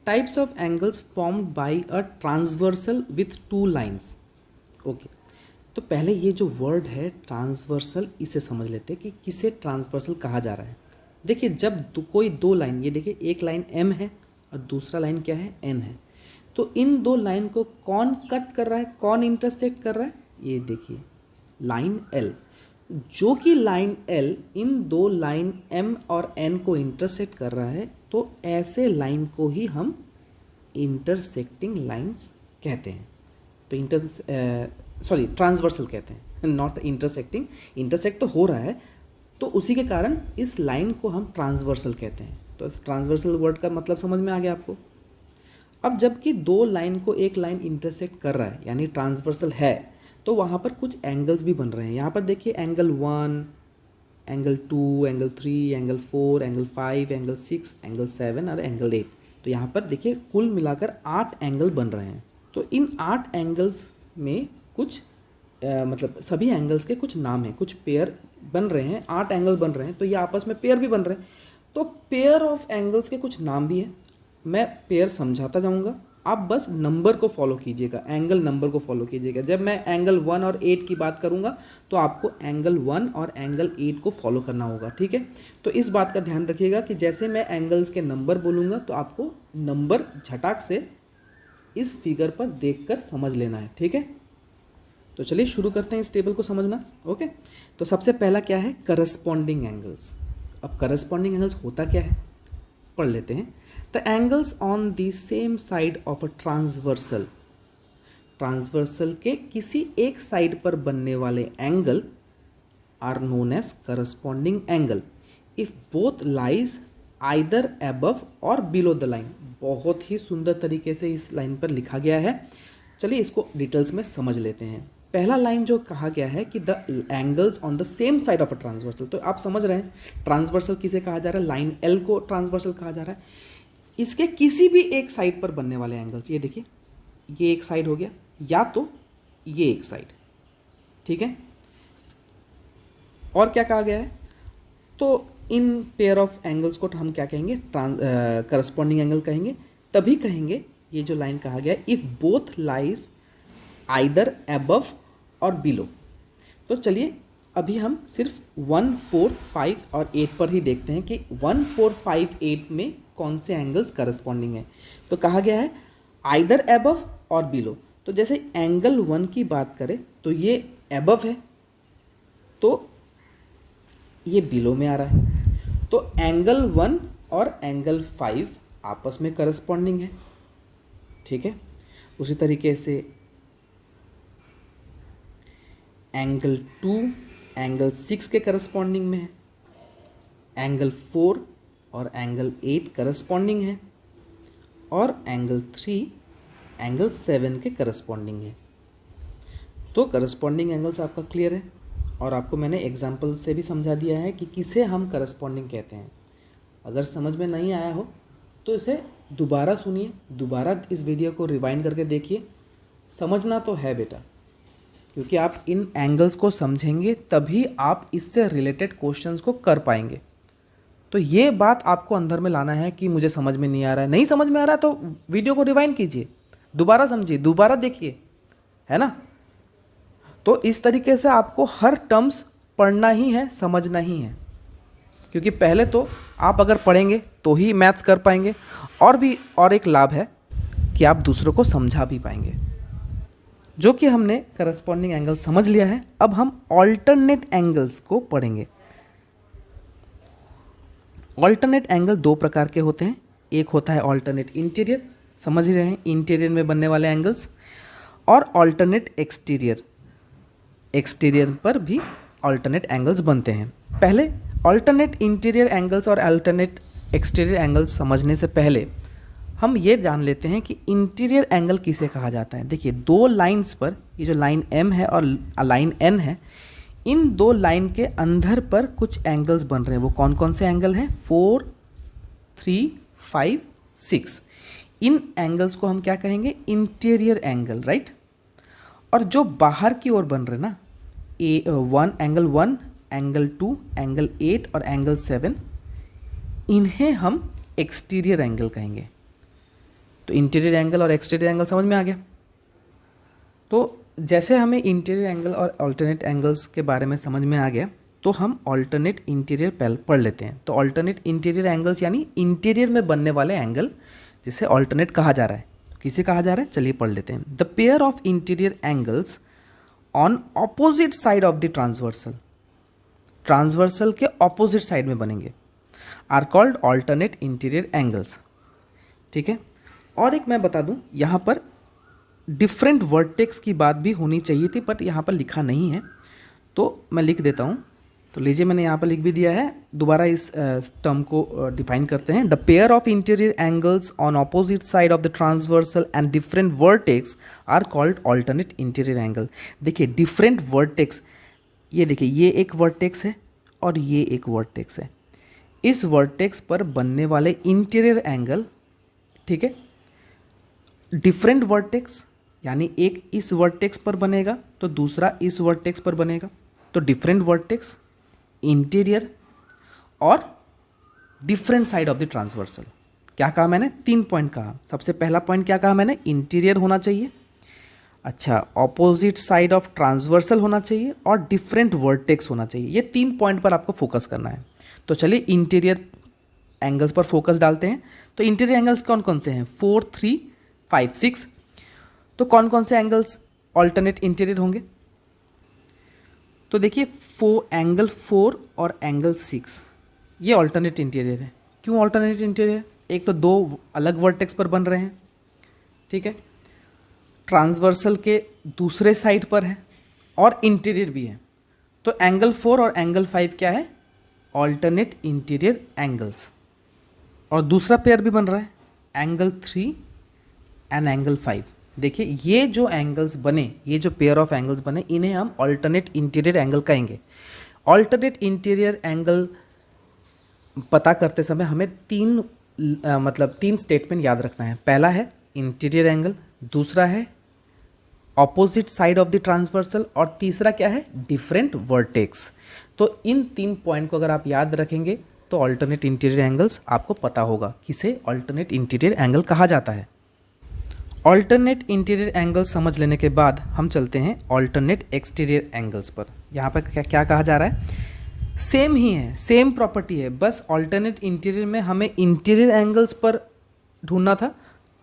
Types of angles formed by a transversal with two lines. Okay, तो पहले ये जो वर्ड है ट्रांसवर्सल, इसे समझ लेते हैं कि किसे ट्रांसवर्सल कहा जा रहा है। देखिए जब कोई दो लाइन, ये देखिए एक लाइन एम है और दूसरा लाइन क्या है, एन है, तो इन दो लाइन को कौन कट कर रहा है, कौन इंटरसेक्ट कर रहा है, ये देखिए लाइन एल। जो कि लाइन एल इन दो लाइन एम और एन को इंटरसेक्ट कर रहा है, तो ऐसे लाइन को ही हम इंटरसेक्टिंग लाइंस कहते हैं। तो ट्रांसवर्सल कहते हैं, नॉट इंटरसेक्टिंग। इंटरसेक्ट तो हो रहा है, तो उसी के कारण इस लाइन को हम ट्रांसवर्सल कहते हैं। तो ट्रांसवर्सल वर्ड का मतलब समझ में आ गया आपको। अब जबकि दो लाइन को एक लाइन इंटरसेक्ट कर रहा है यानी ट्रांसवर्सल है, तो वहाँ पर कुछ एंगल्स भी बन रहे हैं। यहाँ पर देखिए angle 1, angle 2, angle 3, angle 4, angle 5, angle 6, angle 7 और एंगल 8। तो यहाँ पर देखिए कुल मिलाकर 8 एंगल बन रहे हैं। तो इन 8 एंगल्स में कुछ मतलब सभी एंगल्स के कुछ नाम हैं, कुछ पेयर बन रहे हैं, 8 एंगल बन रहे हैं, तो ये आपस में पेयर भी बन रहे हैं। तो पेयर ऑफ एंगल्स के कुछ नाम भी हैं, मैं पेयर समझाता जाऊंगा, आप बस नंबर को फॉलो कीजिएगा, एंगल नंबर को फॉलो कीजिएगा। जब मैं एंगल 1 और 8 की बात करूंगा तो आपको एंगल 1 और एंगल 8 को फॉलो करना होगा, ठीक है। तो इस बात का ध्यान रखिएगा कि जैसे मैं एंगल्स के नंबर बोलूँगा तो आपको नंबर झटाक से इस फिगर पर देखकर समझ लेना है, ठीक है। तो चलिए शुरू करते हैं इस टेबल को समझना। ओके, तो सबसे पहला क्या है, करस्पॉन्डिंग एंगल्स। अब करस्पॉन्डिंग एंगल्स होता क्या है, पढ़ लेते हैं। The angles on the same side of a transversal, transversal के किसी एक साइड पर बनने वाले angle are known as corresponding angle if both lies either above or below the line. बहुत ही सुंदर तरीके से इस लाइन पर लिखा गया है। चलिए इसको डिटेल्स में समझ लेते हैं। पहला लाइन जो कहा गया है कि the angles on the same side of a transversal, तो आप समझ रहे हैं ट्रांसवर्सल किसे कहा जा रहा है, लाइन एल को ट्रांसवर्सल कहा जा रहा है। इसके किसी भी एक साइड पर बनने वाले एंगल्स, ये देखिए ये एक साइड हो गया या तो ये एक साइड, ठीक है। और क्या कहा गया है, तो इन पेयर ऑफ एंगल्स को हम क्या कहेंगे, करस्पॉन्डिंग एंगल कहेंगे। तभी कहेंगे ये जो लाइन कहा गया है, if both lies either above or below. तो चलिए अभी हम सिर्फ 1, 4, 5 और 8 पर ही देखते हैं कि 1, 4, 5, 8 में कौन से एंगल्स करस्पॉन्डिंग है। तो कहा गया है आइदर अबव और बिलो। तो जैसे एंगल 1 की बात करें तो ये अबव है, तो ये बिलो में आ रहा है। तो एंगल 1 और एंगल 5 आपस में करस्पॉन्डिंग है, ठीक है। उसी तरीके से एंगल 2 एंगल 6 के करस्पॉन्डिंग में है, एंगल 4 और एंगल 8 करस्पॉन्डिंग है, और एंगल 3 एंगल 7 के करस्पॉन्डिंग है। तो करस्पॉन्डिंग एंगल्स आपका क्लियर है, और आपको मैंने एग्जाम्पल से भी समझा दिया है कि किसे हम करस्पॉन्डिंग कहते हैं। अगर समझ में नहीं आया हो तो इसे दोबारा सुनिए, दोबारा इस वीडियो को रिवाइंड करके देखिए। समझना तो है बेटा, क्योंकि आप इन एंगल्स को समझेंगे तभी आप इससे रिलेटेड क्वेश्चंस को कर पाएंगे। तो ये बात आपको अंदर में लाना है कि मुझे समझ में नहीं आ रहा है, नहीं समझ में आ रहा है तो वीडियो को रिवाइंड कीजिए, दोबारा समझिए, दोबारा देखिए, है ना। तो इस तरीके से आपको हर टर्म्स पढ़ना ही है, समझना ही है, क्योंकि पहले तो आप अगर पढ़ेंगे तो ही मैथ्स कर पाएंगे, और एक लाभ है कि आप दूसरों को समझा भी पाएंगे। जो कि हमने करस्पॉन्डिंग एंगल समझ लिया है, अब हम ऑल्टरनेट एंगल्स को पढ़ेंगे। ऑल्टरनेट एंगल दो प्रकार के होते हैं, एक होता है ऑल्टरनेट इंटीरियर, समझ ही रहे हैं, इंटीरियर में बनने वाले एंगल्स, और ऑल्टरनेट एक्सटीरियर, एक्सटीरियर पर भी ऑल्टरनेट एंगल्स बनते हैं। पहले ऑल्टरनेट इंटीरियर एंगल्स और अल्टरनेट एक्सटीरियर एंगल्स समझने से पहले हम ये जान लेते हैं कि इंटीरियर एंगल किसे कहा जाता है। देखिए दो लाइंस पर, ये जो लाइन एम है और लाइन एन है, इन दो लाइन के अंदर पर कुछ एंगल्स बन रहे हैं। वो कौन कौन से एंगल हैं, 4, 3, 5, 6। इन एंगल्स को हम क्या कहेंगे, इंटीरियर एंगल, राइट। और जो बाहर की ओर बन रहे ना, एंगल 1, एंगल 2, एंगल 8 और एंगल 7, इन्हें हम एक्सटीरियर एंगल कहेंगे। तो इंटीरियर एंगल और एक्सटीरियर एंगल समझ में आ गया। तो जैसे हमें इंटीरियर एंगल और अल्टरनेट एंगल्स के बारे में समझ में आ गया, तो हम अल्टरनेट इंटीरियर पढ़ लेते हैं। तो अल्टरनेट इंटीरियर एंगल्स यानी इंटीरियर में बनने वाले एंगल जिसे अल्टरनेट कहा जा रहा है। तो किसे कहा जा रहा है, चलिए पढ़ लेते हैं। The pair of interior angles on opposite side of the transversal, transversal के ऑपोजिट साइड में बनेंगे, are called alternate interior angles. ठीक है, और एक मैं बता दूं, यहाँ पर डिफरेंट वर्टेक्स की बात भी होनी चाहिए थी, बट यहाँ पर लिखा नहीं है, तो मैं लिख देता हूँ। तो लीजिए, मैंने यहाँ पर लिख भी दिया है। दोबारा इस टर्म को डिफाइन करते हैं। The pair of interior angles on opposite side of the transversal and different vertex are called alternate interior angle. देखिए, डिफरेंट वर्टेक्स, ये देखिए, ये एक वर्टेक्स है और ये एक वर्टेक्स है। इस वर्टेक्स पर बनने वाले इंटीरियर एंगल, ठीक है, डिफरेंट वर्टेक्स यानी एक इस वर्टेक्स पर बनेगा तो दूसरा इस वर्टेक्स पर बनेगा। तो डिफरेंट वर्टेक्स, इंटीरियर और different side of the transversal. क्या कहा मैंने, 3 पॉइंट कहा। सबसे पहला पॉइंट क्या कहा मैंने, इंटीरियर होना चाहिए, अच्छा, ऑपोजिट साइड ऑफ ट्रांसवर्सल होना चाहिए और डिफरेंट वर्टेक्स होना चाहिए। ये 3 पॉइंट पर आपको फोकस करना है। तो चलिए इंटीरियर एंगल्स पर फोकस डालते हैं। तो इंटीरियर एंगल्स कौन कौन से हैं, 4, 3, 5, 6। तो कौन कौन से एंगल्स ऑल्टरनेट इंटीरियर होंगे, तो देखिए एंगल 4 और एंगल 6 ये ऑल्टरनेट इंटीरियर है। क्यों ऑल्टरनेट इंटीरियर, एक तो 2 अलग वर्टेक्स पर बन रहे हैं, ठीक है, ट्रांसवर्सल के दूसरे साइड पर है और इंटीरियर भी है। तो एंगल 4 और एंगल 5 क्या है, ऑल्टरनेट इंटीरियर एंगल्स। और दूसरा पेयर भी बन रहा है, एंगल 3 एंड एंगल 5। देखिए, ये जो एंगल्स बने, ये जो पेयर ऑफ एंगल्स बने, इन्हें हम ऑल्टरनेट इंटीरियर एंगल कहेंगे। ऑल्टरनेट इंटीरियर एंगल पता करते समय हमें 3 स्टेटमेंट याद रखना है। पहला है इंटीरियर एंगल, दूसरा है opposite side of the transversal और तीसरा क्या है, डिफरेंट वर्टेक्स। तो इन 3 पॉइंट को अगर आप याद रखेंगे तो ऑल्टरनेट इंटीरियर एंगल्स आपको पता होगा किसे ऑल्टरनेट इंटीरियर एंगल कहा जाता है। ऑल्टरनेट इंटीरियर एंगल समझ लेने के बाद हम चलते हैं ऑल्टरनेट एक्सटीरियर एंगल्स पर। यहाँ पर क्या कहा जा रहा है, सेम ही है, सेम प्रॉपर्टी है, बस ऑल्टरनेट इंटीरियर में हमें इंटीरियर एंगल्स पर ढूंढना था,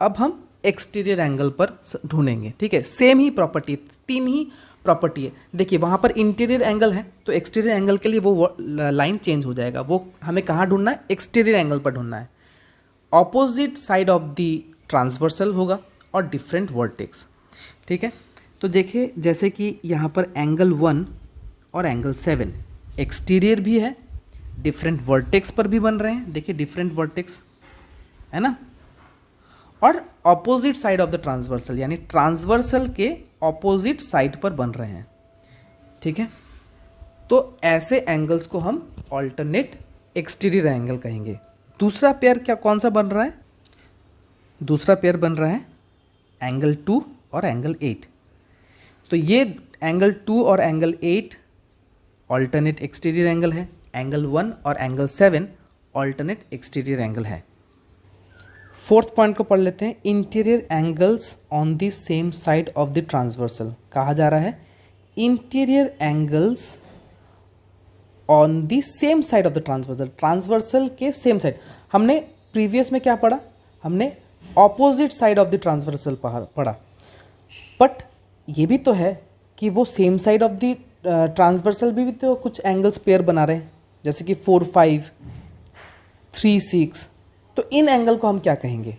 अब हम एक्सटीरियर एंगल पर ढूंढेंगे। ठीक है, सेम ही प्रॉपर्टी, 3 ही प्रॉपर्टी है। देखिए, वहाँ पर इंटीरियर एंगल है तो एक्सटीरियर एंगल के लिए वो लाइन चेंज हो जाएगा। वो हमें कहाँ ढूंढना है, एक्सटीरियर एंगल पर ढूंढना है। Opposite side of the transversal होगा और डिफरेंट वर्टेक्स। ठीक है, तो देखिए, जैसे कि यहाँ पर एंगल 1 और एंगल 7 एक्सटीरियर भी है, डिफरेंट वर्टेक्स पर भी बन रहे हैं। देखिए, डिफरेंट वर्टेक्स है ना, और opposite side of the transversal यानी ट्रांसवर्सल के ऑपोजिट साइड पर बन रहे हैं। ठीक है, तो ऐसे एंगल्स को हम ऑल्टरनेट एक्सटीरियर एंगल कहेंगे। दूसरा पेयर कौन सा बन रहा है, दूसरा पेयर बन रहा है एंगल 2 और एंगल 8। तो ये एंगल 2 और एंगल 8 ऑल्टरनेट एक्सटीरियर एंगल है, एंगल 1 और एंगल 7 ऑल्टरनेट एक्सटीरियर एंगल है। 4th पॉइंट को पढ़ लेते हैं, interior angles on the same side of the transversal. कहा जा रहा है interior angles on the same side of the transversal, transversal के सेम साइड। हमने प्रीवियस में क्या पढ़ा, हमने opposite side of the transversal पढ़ा, बट ये भी तो है कि वो same side of the transversal भी तो कुछ एंगल्स पेयर बना रहे हैं, जैसे कि 4, 5, 3, 6। तो इन एंगल को हम क्या कहेंगे,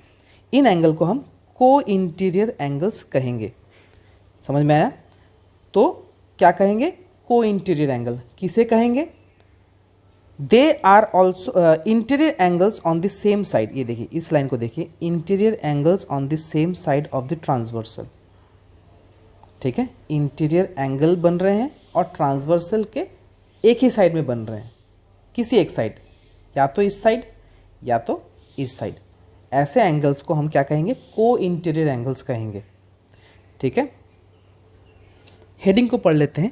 इन एंगल को हम को इंटीरियर एंगल्स कहेंगे। समझ में आया, तो क्या कहेंगे, को इंटीरियर एंगल। किसे कहेंगे, they are also interior angles on the same side. ये देखिए, इस लाइन को देखिए, interior angles on the same side of the transversal. ठीक है, इंटीरियर एंगल बन रहे हैं और ट्रांसवर्सल के एक ही साइड में बन रहे हैं, किसी एक साइड, या तो इस साइड या तो इस साइड। ऐसे एंगल्स को हम क्या कहेंगे, को इंटीरियर एंगल्स कहेंगे। ठीक है, हेडिंग को पढ़ लेते हैं,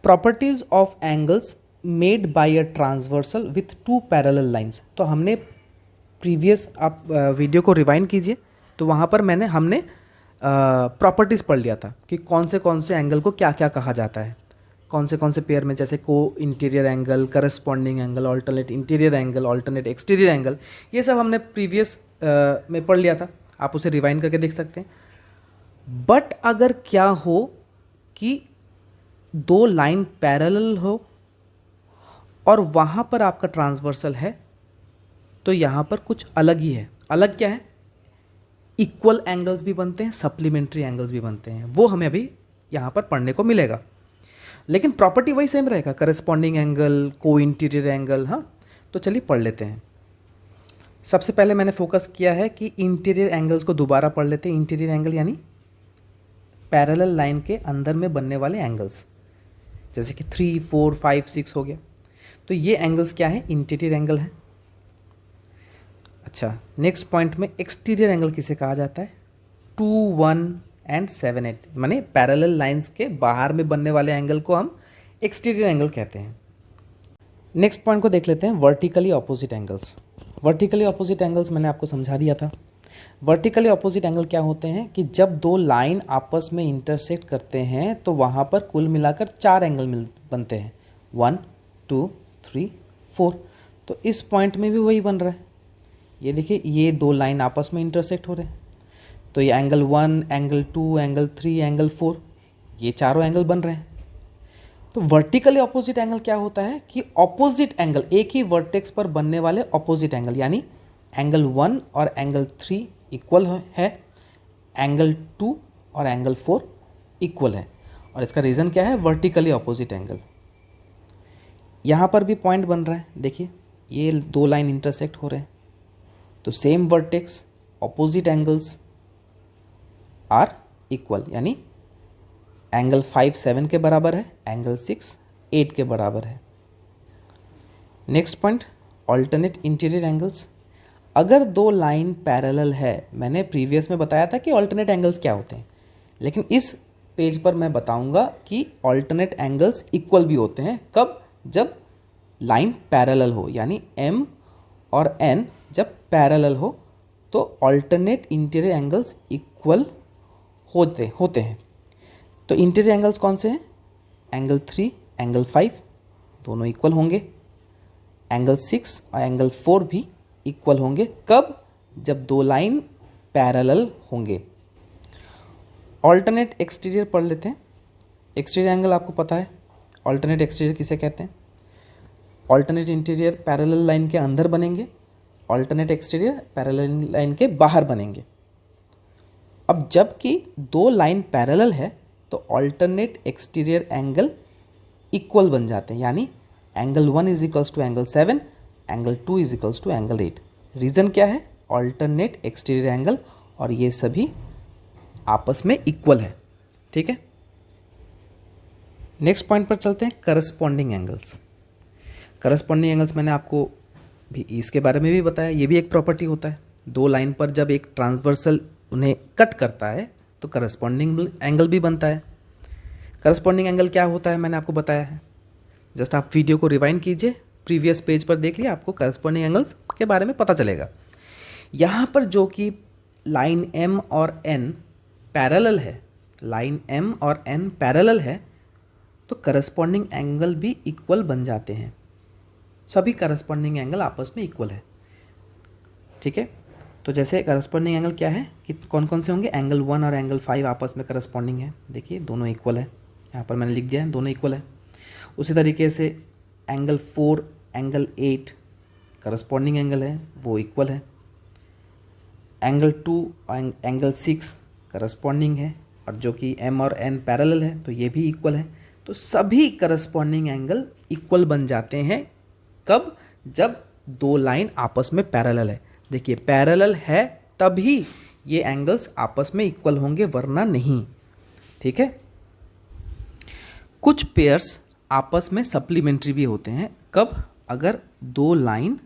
properties of angles made by a transversal with 2 parallel lines. तो हमने प्रीवियस, आप वीडियो को रिवाइंड कीजिए तो वहाँ पर हमने प्रॉपर्टीज़ पढ़ लिया था कि कौन से एंगल को क्या क्या कहा जाता है, कौन से पेयर में, जैसे को interior angle, corresponding angle, alternate interior angle, alternate exterior angle, ये सब हमने प्रीवियस में पढ़ लिया था, आप उसे रिवाइंड करके देख सकते हैं। बट अगर क्या हो कि दो लाइन पैरेलल हो और वहाँ पर आपका ट्रांसवर्सल है, तो यहाँ पर कुछ अलग ही है। अलग क्या है? इक्वल एंगल्स भी बनते हैं, सप्लीमेंट्री एंगल्स भी बनते हैं, वो हमें अभी यहाँ पर पढ़ने को मिलेगा। लेकिन प्रॉपर्टी वही सेम रहेगा, करस्पॉन्डिंग एंगल, को इंटीरियर एंगल। हाँ, तो चलिए पढ़ लेते हैं। सबसे पहले मैंने फोकस किया है कि इंटीरियर एंगल्स को दोबारा पढ़ लेते हैं। इंटीरियर एंगल यानी पैरेलल लाइन के अंदर में बनने वाले एंगल्स, जैसे कि 3, 4, 5, 6 हो गया। तो ये एंगल्स क्या है? इंटीरियर एंगल है। अच्छा, नेक्स्ट पॉइंट में एक्सटीरियर एंगल किसे कहा जाता है? 2, 1 एंड 7, 8, माने पैरेलल लाइंस के बाहर में बनने वाले एंगल को हम एक्सटीरियर एंगल कहते हैं। नेक्स्ट पॉइंट को देख लेते हैं, vertically opposite angles. Vertically opposite angles मैंने आपको समझा दिया था। वर्टिकली ऑपोजिट एंगल क्या होते हैं कि जब दो लाइन आपस में इंटरसेक्ट करते हैं तो वहाँ पर कुल मिलाकर 4 एंगल बनते हैं, 1, 2, 3, 4। तो इस पॉइंट में भी वही बन रहा है। ये देखिए, ये दो लाइन आपस में इंटरसेक्ट हो रहे हैं, तो ये एंगल 1, एंगल 2, एंगल 3, एंगल 4, ये चारों एंगल बन रहे हैं। तो वर्टिकली ऑपोजिट एंगल क्या होता है कि ऑपोजिट एंगल, एक ही वर्टेक्स पर बनने वाले ऑपोजिट एंगल, यानी एंगल 1 और एंगल 3 इक्वल है, एंगल 2 और एंगल 4 इक्वल है। और इसका रीज़न क्या है? Vertically opposite angle. यहाँ पर भी पॉइंट बन रहा है, देखिए ये दो लाइन इंटरसेक्ट हो रहे हैं, तो same vertex, opposite angles are equal, यानी एंगल 5 7 के बराबर है, एंगल 6 8 के बराबर है। Next point, alternate interior angles. अगर दो लाइन पैरेलल है, मैंने प्रीवियस में बताया था कि ऑल्टरनेट एंगल्स क्या होते हैं, लेकिन इस पेज पर मैं बताऊंगा कि ऑल्टरनेट एंगल्स इक्वल भी होते हैं। कब? जब लाइन पैरेलल हो, यानी M और N जब पैरेलल हो तो ऑल्टरनेट इंटीरियर एंगल्स इक्वल होते हैं। तो इंटीरियर एंगल्स कौन से हैं? एंगल 3, एंगल 5 दोनों इक्वल होंगे, एंगल 6 और एंगल 4 भी इक्वल होंगे। कब? जब दो लाइन पैरेलल होंगे। ऑल्टरनेट एक्सटीरियर पढ़ लेते हैं। एक्सटीरियर एंगल आपको पता है, ऑल्टरनेट एक्सटीरियर किसे कहते हैं? ऑल्टरनेट इंटीरियर पैरेलल लाइन के अंदर बनेंगे, ऑल्टरनेट एक्सटीरियर पैरेलल लाइन के बाहर बनेंगे। अब जबकि दो लाइन पैरेलल है तो ऑल्टरनेट एक्सटीरियर एंगल इक्वल बन जाते हैं, यानी angle 1 is equals to angle 7, angle 2 is equals to angle 8। Reason क्या है? ऑल्टरनेट एक्सटीरियर एंगल, और ये सभी आपस में इक्वल है। ठीक है, नेक्स्ट पॉइंट पर चलते हैं, करस्पॉन्डिंग एंगल्स। करस्पॉन्डिंग एंगल्स मैंने आपको भी इसके बारे में भी बताया, ये भी एक प्रॉपर्टी होता है। दो लाइन पर जब एक ट्रांसवर्सल उन्हें कट करता है तो करस्पॉन्डिंग एंगल भी बनता है। करस्पॉन्डिंग एंगल क्या होता है मैंने आपको बताया है, जस्ट आप वीडियो को रिवाइंड कीजिए, प्रीवियस पेज पर देख लिए, आपको करस्पॉन्डिंग एंगल्स के बारे में पता चलेगा। यहाँ पर जो कि लाइन M और N पैरेलल है, लाइन M और N पैरेलल है, तो करस्पॉन्डिंग एंगल भी इक्वल बन जाते हैं। सभी करस्पॉन्डिंग एंगल आपस में इक्वल है। ठीक है, तो जैसे करस्पॉन्डिंग एंगल क्या है कि कौन कौन से होंगे? एंगल 1 और एंगल 5 आपस में करस्पॉन्डिंग है, देखिए दोनों इक्वल है, यहाँ पर मैंने लिख दिया है दोनों इक्वल है। उसी तरीके से एंगल 4, एंगल 8 करस्पॉन्डिंग एंगल है, वो इक्वल है। एंगल 2 और एंगल 6 करस्पॉन्डिंग है, और जो कि M और N पैरेलल है तो ये भी इक्वल है। तो सभी करस्पॉन्डिंग एंगल इक्वल बन जाते हैं। कब? जब दो लाइन आपस में पैरेलल है। देखिए पैरेलल है तभी ये एंगल्स आपस में इक्वल होंगे, वरना नहीं। ठीक है, कुछ पेयर्स आपस में सप्लीमेंट्री भी होते हैं। कब? अगर दो लाइन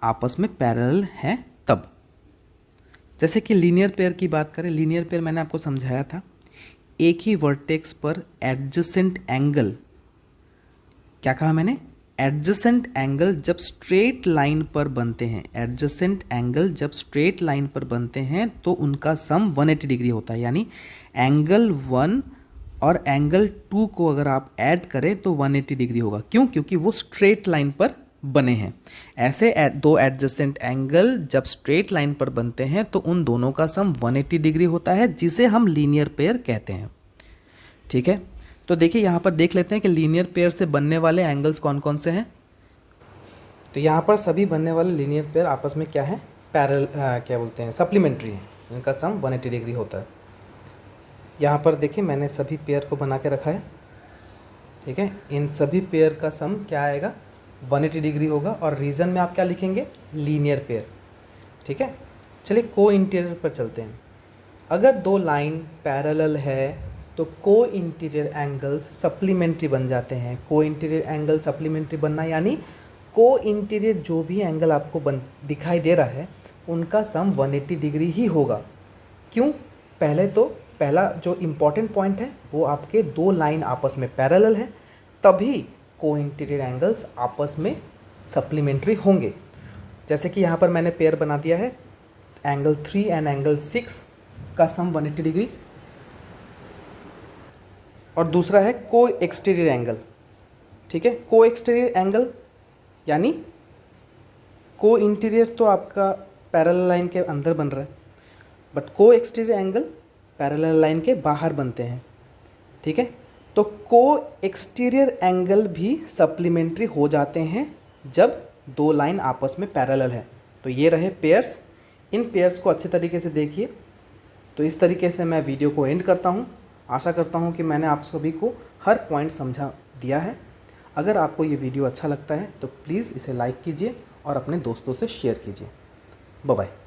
आपस में पैरेलल हैं तब। जैसे कि लीनियर पेयर की बात करें, लीनियर पेयर मैंने आपको समझाया था, एक ही वर्टेक्स पर एडजेसेंट एंगल, क्या कहा मैंने? एडजेसेंट एंगल जब स्ट्रेट लाइन पर बनते हैं, एडजेसेंट एंगल जब स्ट्रेट लाइन पर बनते हैं तो उनका सम 180 डिग्री होता है। यानी एंगल 1 और एंगल 2 को अगर आप ऐड करें तो 180 डिग्री होगा। क्यों? क्योंकि वो स्ट्रेट लाइन पर बने हैं। ऐसे दो एडजेसेंट एंगल जब स्ट्रेट लाइन पर बनते हैं तो उन दोनों का सम 180 डिग्री होता है, जिसे हम लीनियर पेयर कहते हैं। ठीक है, तो देखिए यहाँ पर देख लेते हैं कि लीनियर पेयर से बनने वाले एंगल्स कौन कौन से हैं। तो यहाँ पर सभी बनने वाले लीनियर पेयर आपस में क्या है, क्या बोलते हैं, सप्लीमेंट्री है। इनका सम 180 डिग्री होता है। यहाँ पर देखिए मैंने सभी पेयर को बना के रखा है। ठीक है, इन सभी पेयर का सम क्या आएगा, 180 डिग्री होगा। और रीज़न में आप क्या लिखेंगे, लीनियर पेयर। ठीक है, चलिए को इंटीरियर पर चलते हैं। अगर दो लाइन पैरेलल है तो को इंटीरियर एंगल्स सप्लीमेंट्री बन जाते हैं। को इंटीरियर एंगल सप्लीमेंट्री बनना यानी को इंटीरियर जो भी एंगल आपको दिखाई दे रहा है उनका सम 180 डिग्री ही होगा। क्यों? पहला जो इम्पॉर्टेंट पॉइंट है वो आपके दो लाइन आपस में पैरेलल है, तभी को इंटीरियर एंगल्स आपस में सप्लीमेंट्री होंगे। जैसे कि यहाँ पर मैंने पेयर बना दिया है एंगल 3 एंड एंगल 6 का सम 180 डिग्री, और दूसरा है को एक्सटीरियर एंगल। ठीक है, को एक्सटीरियर एंगल यानी को इंटीरियर तो आपका पैरेलल लाइन के अंदर बन रहा है, बट को एक्सटीरियर एंगल पैरेलल लाइन के बाहर बनते हैं। ठीक है, तो को एक्सटीरियर एंगल भी सप्लीमेंट्री हो जाते हैं जब दो लाइन आपस में पैरेलल है। तो ये रहे पेयर्स। इन पेयर्स को अच्छे तरीके से देखिए। तो इस तरीके से मैं वीडियो को एंड करता हूँ। आशा करता हूँ कि मैंने आप सभी को हर पॉइंट समझा दिया है। अगर आपको ये वीडियो अच्छा लगता है तो प्लीज़ इसे लाइक कीजिए और अपने दोस्तों से शेयर कीजिए। Bye bye.